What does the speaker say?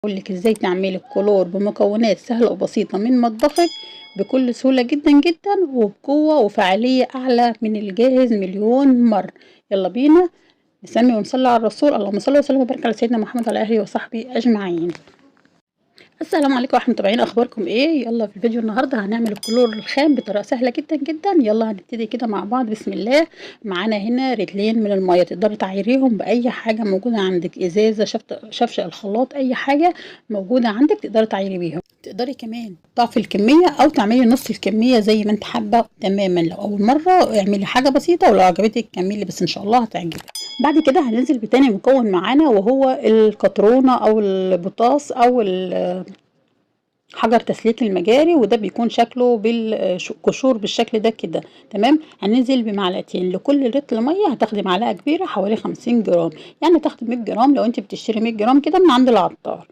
اقول لك ازاي تعملي الكلور بمكونات سهله وبسيطه من مطبخك بكل سهوله جدا جدا وبقوه وفعاليه اعلى من الجاهز مليون مره. يلا بينا نسمي ونصلي على الرسول، اللهم صل وسلم وبارك على سيدنا محمد وعلى اله وصحبه اجمعين. السلام عليكم ورحمه الله متابعين، اخباركم ايه؟ يلا في الفيديو النهارده هنعمل الكلور الخام بطريقه سهله جدا جدا. يلا هنبتدي كده مع بعض. بسم الله. معانا هنا رتلين من الميه، تقدري تعيريهم باي حاجه موجوده عندك، ازازه، شفشه الخلاط، اي حاجه موجوده عندك تقدري تعيري بيهم. تقدري كمان ضعف الكميه او تعملي نص الكميه زي ما انت حابه تماما. لو اول مره اعملي حاجه بسيطه، ولو عجبتك كملي، بس ان شاء الله هتعجبك. بعد كده هننزل بتاني مكون معانا وهو القطرونه او البطاس او حجر تسليك المجاري، وده بيكون شكله بالقشور بالشكل ده كده. تمام. هننزل بمعلقتين لكل لتر ميه، هتاخدي معلقه كبيره حوالي 50 جرام، يعني تاخدي 100 جرام لو انت بتشتري 100 جرام كده من عند العطار.